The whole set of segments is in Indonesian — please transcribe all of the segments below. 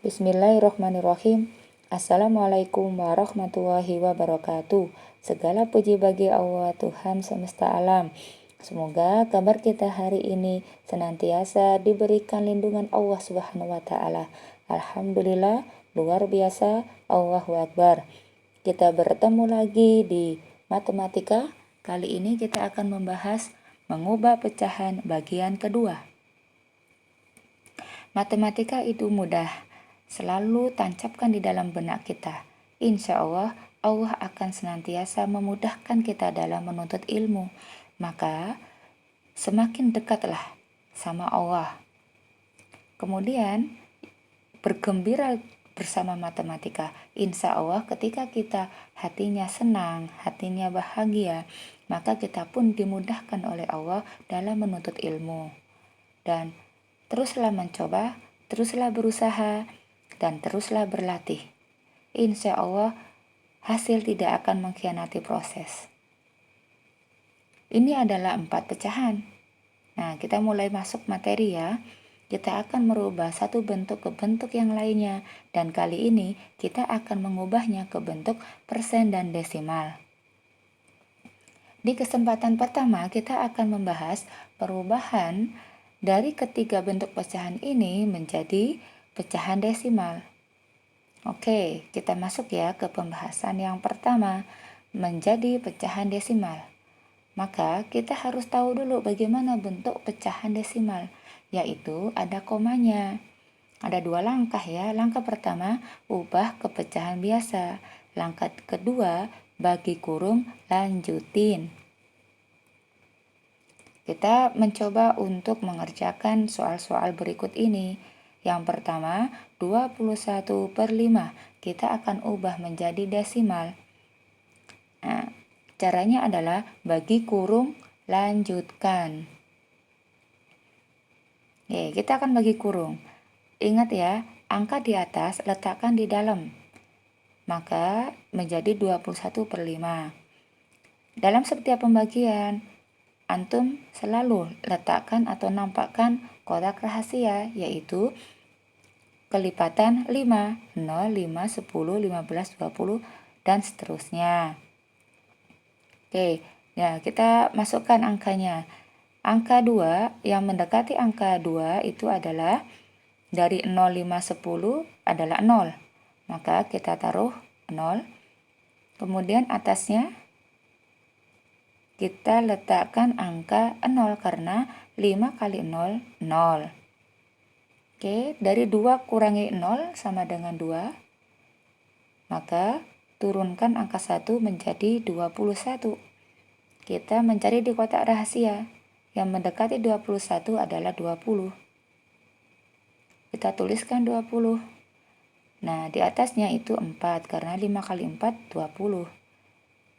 Bismillahirrahmanirrahim. Assalamualaikum warahmatullahi wabarakatuh. Segala puji bagi Allah Tuhan semesta alam. Semoga kabar kita hari ini senantiasa diberikan lindungan Allah Subhanahu wa taala. Alhamdulillah, luar biasa, Allahu Akbar. Kita bertemu lagi di matematika. Kali ini kita akan membahas mengubah pecahan bagian kedua. Matematika itu mudah, selalu tancapkan di dalam benak kita. Insya Allah, Allah akan senantiasa memudahkan kita dalam menuntut ilmu. Maka, semakin dekatlah sama Allah. Kemudian, bergembira bersama matematika. Insya Allah ketika kita hatinya senang, hatinya bahagia, maka kita pun dimudahkan oleh Allah dalam menuntut ilmu. Dan teruslah mencoba, teruslah berusaha, dan teruslah berlatih. Insya Allah hasil tidak akan mengkhianati proses. Ini adalah 4 pecahan. Nah, kita mulai masuk materi ya. Kita akan merubah satu bentuk ke bentuk yang lainnya, dan kali ini kita akan mengubahnya ke bentuk persen dan desimal. Di kesempatan pertama kita akan membahas perubahan dari ketiga bentuk pecahan ini menjadi pecahan desimal. Oke, kita masuk ya ke pembahasan yang pertama, menjadi pecahan desimal. Maka kita harus tahu dulu bagaimana bentuk pecahan desimal, yaitu ada komanya. Ada 2 langkah ya. Langkah pertama, ubah ke pecahan biasa. Langkah kedua, bagi kurung, lanjutin. Kita mencoba untuk mengerjakan soal-soal berikut ini. Yang pertama, 21/5. Kita akan ubah menjadi desimal. Nah, caranya adalah bagi kurung, lanjutkan. Oke, kita akan bagi kurung. Ingat ya, angka di atas letakkan di dalam. Maka menjadi 21/5. Dalam setiap pembagian, antum selalu letakkan atau nampakkan kotak rahasia, yaitu kelipatan 5, 0, 5, 10, 15, 20, dan seterusnya. Oke, ya kita masukkan angkanya. Angka 2 yang mendekati angka 2 itu adalah dari 0, 5, 10 adalah 0. Maka kita taruh 0. Kemudian atasnya kita letakkan angka 0 karena 5 kali 0, 0. Oke, dari 2 kurangi 0 sama dengan 2. Maka turunkan angka 1 menjadi 21. Kita mencari di kotak rahasia. Yang mendekati 21 adalah 20. Kita tuliskan 20. Nah, di atasnya itu 4 karena 5 kali 4, 20.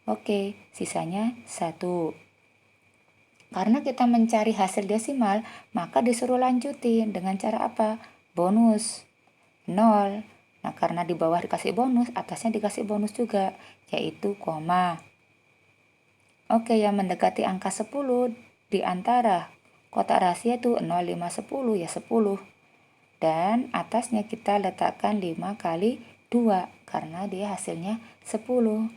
Oke, sisanya 1. Karena kita mencari hasil desimal, maka disuruh lanjutin dengan cara apa? Bonus 0. Nah, karena di bawah dikasih bonus, atasnya dikasih bonus juga, yaitu koma. Oke, yang mendekati angka 10 di antara kotak rahasia itu 0, 5, 10 ya 10. Dan atasnya kita letakkan 5 kali 2 karena dia hasilnya 10.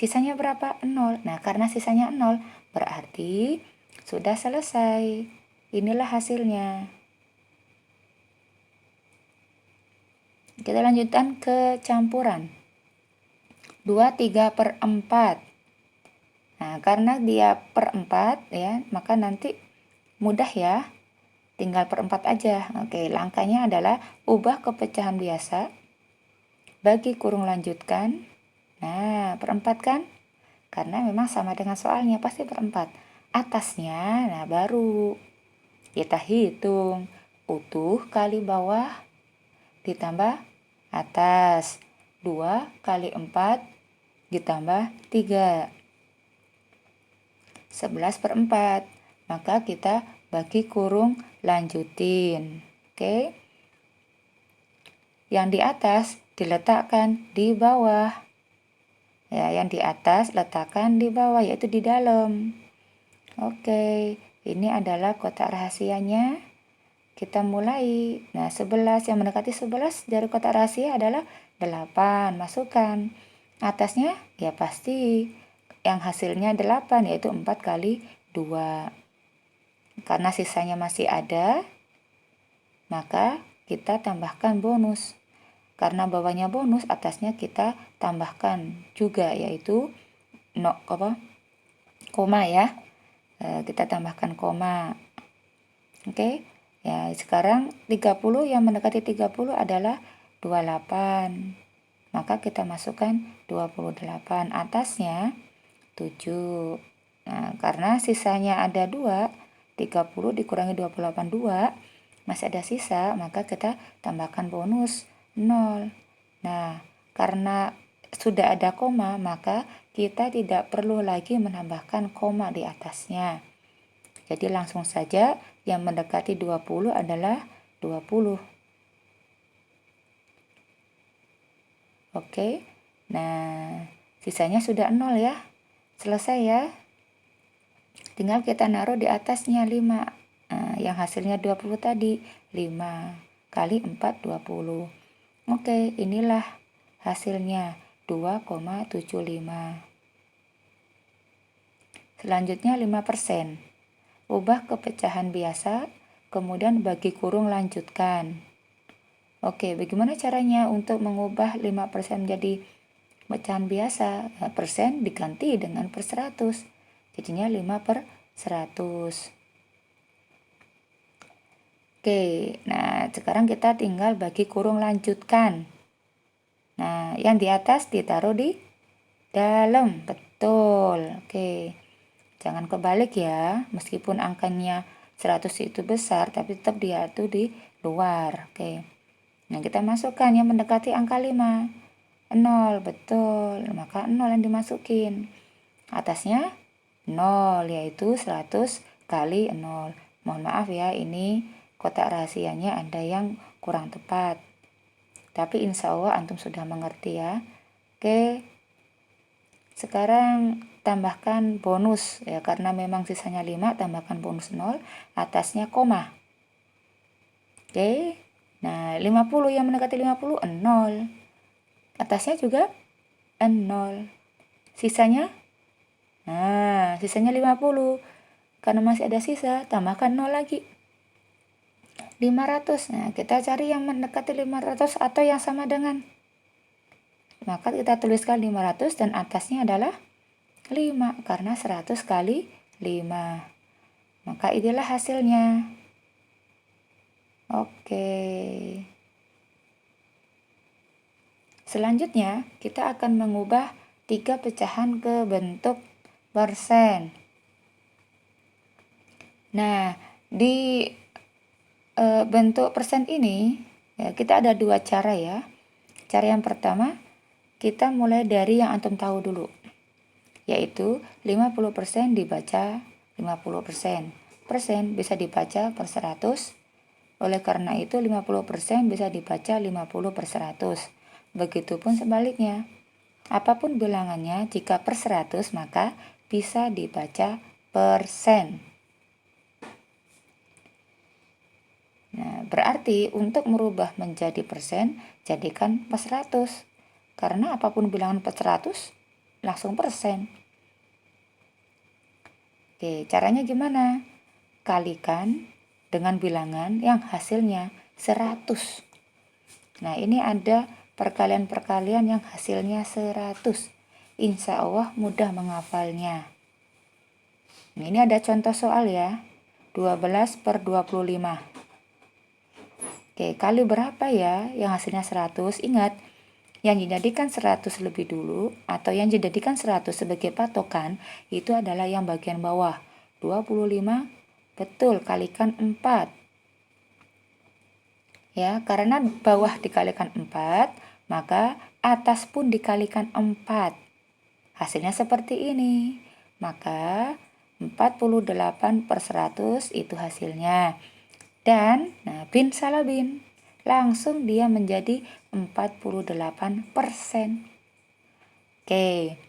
Sisanya berapa? 0. Nah, karena sisanya 0, berarti sudah selesai. Inilah hasilnya. Kita lanjutkan ke campuran. 23/4. Nah, karena dia per 4 ya, maka nanti mudah ya. Tinggal per 4 aja. Oke, langkahnya adalah ubah ke pecahan biasa. Bagi kurung lanjutkan. Nah, per 4 kan? Karena memang sama dengan soalnya, pasti per 4. Atasnya, nah baru kita hitung. Utuh kali bawah ditambah atas. 2 kali 4 ditambah 3. 11/4. Maka kita bagi kurung lanjutin. Oke. Yang di atas diletakkan di bawah. Ya, yang di atas letakkan di bawah, yaitu di dalam. Oke, ini adalah kotak rahasianya. kita mulai. Nah, 11 yang mendekati 11 dari kotak rahasia adalah 8. Masukkan. Atasnya ya pasti yang hasilnya 8, yaitu 4 kali 2. Karena sisanya masih ada, maka kita tambahkan bonus. Karena bawahnya bonus, atasnya kita tambahkan juga, yaitu koma ya. Kita tambahkan koma. Oke. Ya, sekarang 30 yang mendekati 30 adalah 28. Maka kita masukkan 28. Atasnya 7. Nah, karena sisanya ada 2, 30 dikurangi 28, 2. Masih ada sisa, maka kita tambahkan bonus 0. Nah, karena sudah ada koma, maka kita tidak perlu lagi menambahkan koma di atasnya. Jadi langsung saja yang mendekati 20 adalah 20. Oke. Nah, sisanya sudah 0 ya. Selesai ya. Tinggal kita naruh di atasnya 5. Nah, yang hasilnya 20 tadi, 5 kali 4, 20. Oke, inilah hasilnya 2,75. Selanjutnya 5%. Ubah ke pecahan biasa, kemudian bagi kurung lanjutkan. Oke, bagaimana caranya untuk mengubah 5% menjadi pecahan biasa? Nah, persen diganti dengan per 100. Jadinya 5 per 100. Oke, nah sekarang kita tinggal bagi kurung lanjutkan. Nah, yang di atas ditaruh di dalam. Betul. Oke. Jangan kebalik ya. Meskipun angkanya 100 itu besar, tapi tetap dia itu di luar. Oke. Nah, kita masukkan yang mendekati angka 5. 0, betul. Maka 0 yang dimasukin. Atasnya 0, yaitu 100 kali 0. Mohon maaf ya, ini kotak rahasianya ada yang kurang tepat. Tapi insya Allah antum sudah mengerti ya. Oke. Sekarang tambahkan bonus ya, karena memang sisanya 5, tambahkan bonus 0, atasnya koma. Oke. Nah, 50 yang mendekati 50 0. Atasnya juga 0. Sisanya? Nah, sisanya 50. Karena masih ada sisa, tambahkan 0 lagi. 500. Nah, kita cari yang mendekati 500 atau yang sama dengan. Maka kita tuliskan 500 dan atasnya adalah 5 karena 100 kali 5. Maka inilah hasilnya. Oke. Selanjutnya, kita akan mengubah 3 pecahan ke bentuk persen. Nah, di bentuk persen ini ya, kita ada 2 cara ya. Cara yang pertama, kita mulai dari yang antum tahu dulu, yaitu 50% dibaca 50%. Persen bisa dibaca per 100. Oleh karena itu 50% bisa dibaca 50 per 100. Begitupun sebaliknya. Apapun bilangannya, jika per 100 maka bisa dibaca persen. Nah, berarti untuk merubah menjadi persen, jadikan per 100. Karena apapun bilangan per 100, langsung persen. Oke, caranya gimana? Kalikan dengan bilangan yang hasilnya 100. Nah, ini ada perkalian-perkalian yang hasilnya 100. Insya Allah mudah menghafalnya. Nah, ini ada contoh soal ya. 12 per 25. Oke, kali berapa ya yang hasilnya 100? Ingat, yang dijadikan 100 lebih dulu atau yang dijadikan 100 sebagai patokan itu adalah yang bagian bawah. 25, betul, kalikan 4. Ya, karena bawah dikalikan 4, maka atas pun dikalikan 4. Hasilnya seperti ini. Maka 48 per 100 itu hasilnya. Dan, nah, bin salah bin. Langsung dia menjadi 48%. Oke,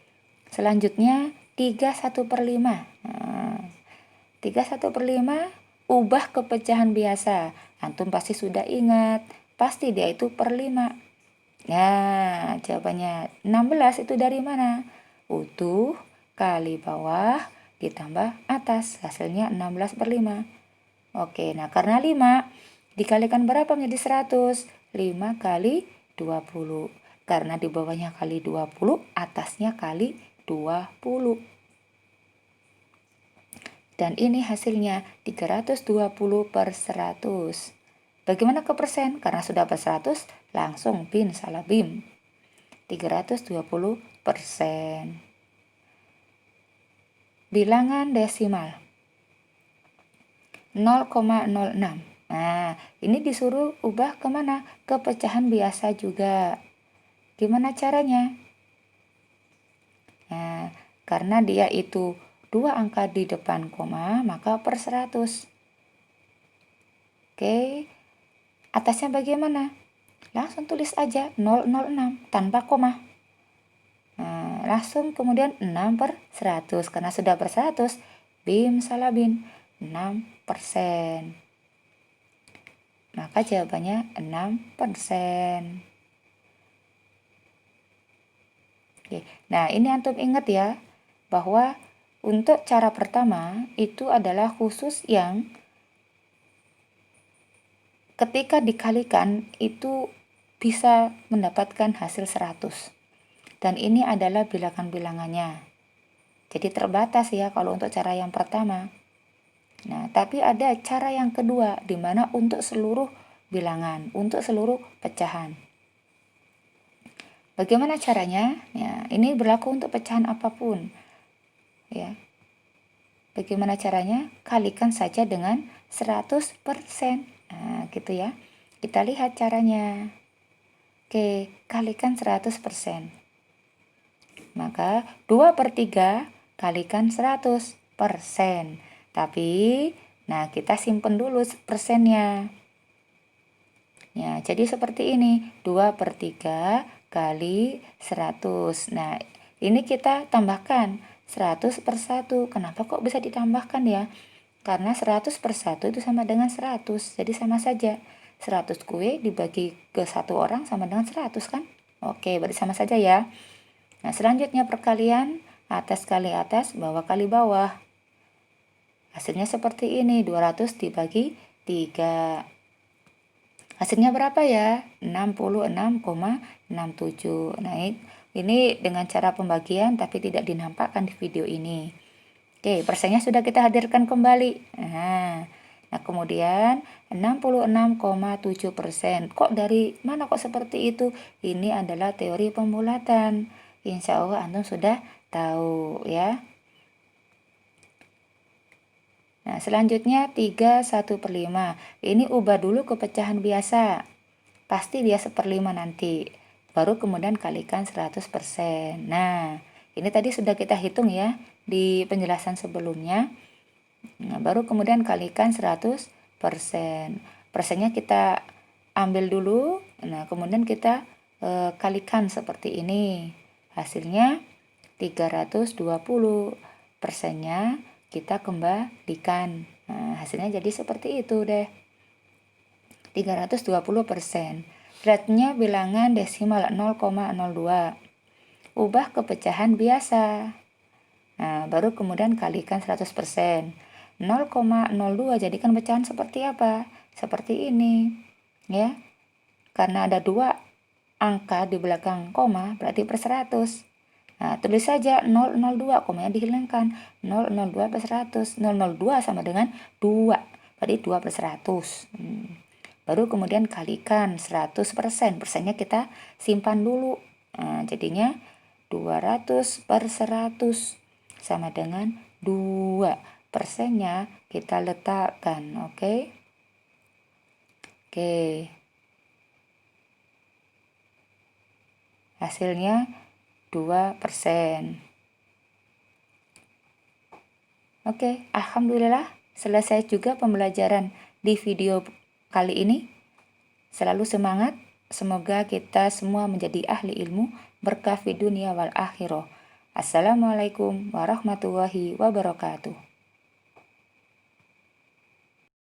selanjutnya 31/5. Nah, 31/5 ubah ke pecahan biasa. Antum pasti sudah ingat, pasti dia itu per 5. Nah, jawabannya 16 itu dari mana? Utuh kali bawah ditambah atas, hasilnya 16 per 5. Oke, nah karena 5 dikalikan berapa menjadi 100? 5 kali 20. Karena di bawahnya kali 20, atasnya kali 20. Dan ini hasilnya 320 per 100. Bagaimana ke persen? Karena sudah per 100, langsung bin, salah BIM. 320%. Bilangan desimal 0,06. Nah, ini disuruh ubah kemana? Ke pecahan biasa juga. Gimana caranya? Nah, karena dia itu 2 angka di depan koma, maka per 100. Oke, atasnya bagaimana? Langsung tulis aja 006 tanpa koma. Nah, langsung kemudian 6 per 100. Karena sudah per 100, BIM salah BIM, 6%. Maka jawabannya 6%. Oke, nah ini antum ingat ya, bahwa untuk cara pertama itu adalah khusus yang ketika dikalikan itu bisa mendapatkan hasil 100. Dan ini adalah bilangan-bilangannya. Jadi terbatas ya kalau untuk cara yang pertama. Nah, tapi ada cara yang kedua di mana untuk seluruh bilangan, untuk seluruh pecahan. Bagaimana caranya? Ya, ini berlaku untuk pecahan apapun. Ya. Bagaimana caranya? Kalikan saja dengan 100%. Nah, gitu ya. Kita lihat caranya. Oke, kalikan 100%. Maka 2 per 3 kalikan 100%. Tapi, nah kita simpen dulu persennya. Ya, jadi seperti ini. 2 per 3 kali 100. Nah, ini kita tambahkan 100 per 1. Kenapa kok bisa ditambahkan ya? Karena 100 per 1 itu sama dengan 100. Jadi sama saja. 100 kue dibagi ke 1 orang sama dengan 100 kan? Oke, berarti sama saja ya. Nah, selanjutnya perkalian atas kali atas, bawah kali bawah. Hasilnya seperti ini, 200 dibagi 3. Hasilnya berapa ya? 66,67. Nah, ini dengan cara pembagian tapi tidak dinampakkan di video ini. Oke, persennya sudah kita hadirkan kembali. Nah, kemudian 66,7%. Kok dari mana kok seperti itu? Ini adalah teori pembulatan. Insya Allah antum sudah tahu ya. Nah, selanjutnya 3/1 per 5. Ini ubah dulu ke pecahan biasa. Pasti dia 1/5 nanti. Baru kemudian kalikan 100%. Nah, ini tadi sudah kita hitung ya di penjelasan sebelumnya. Nah, baru kemudian kalikan 100%. Persennya kita ambil dulu. Nah, kemudian kita kalikan seperti ini. Hasilnya 320. Persennya kita kembalikan. Nah, hasilnya jadi seperti itu deh. 320%. Rate-nya bilangan desimal 0,02. Ubah ke pecahan biasa. Nah, baru kemudian kalikan 100%. 0,02 jadikan pecahan seperti apa? Seperti ini. Ya. Karena ada 2 angka di belakang koma, berarti per 100. Nah, tulis saja 002, komanya dihilangkan. 002 per 100. 002 sama dengan 2. Berarti 2 per 100. Baru kemudian kalikan 100%. Persennya kita simpan dulu. Nah, jadinya 200 per 100 sama dengan 2. Persennya kita letakkan. Oke. Hasilnya 2%. Oke, alhamdulillah selesai juga pembelajaran di video kali ini. Selalu semangat, semoga kita semua menjadi ahli ilmu, berkah fi dunia wal akhirah. Assalamualaikum warahmatullahi wabarakatuh.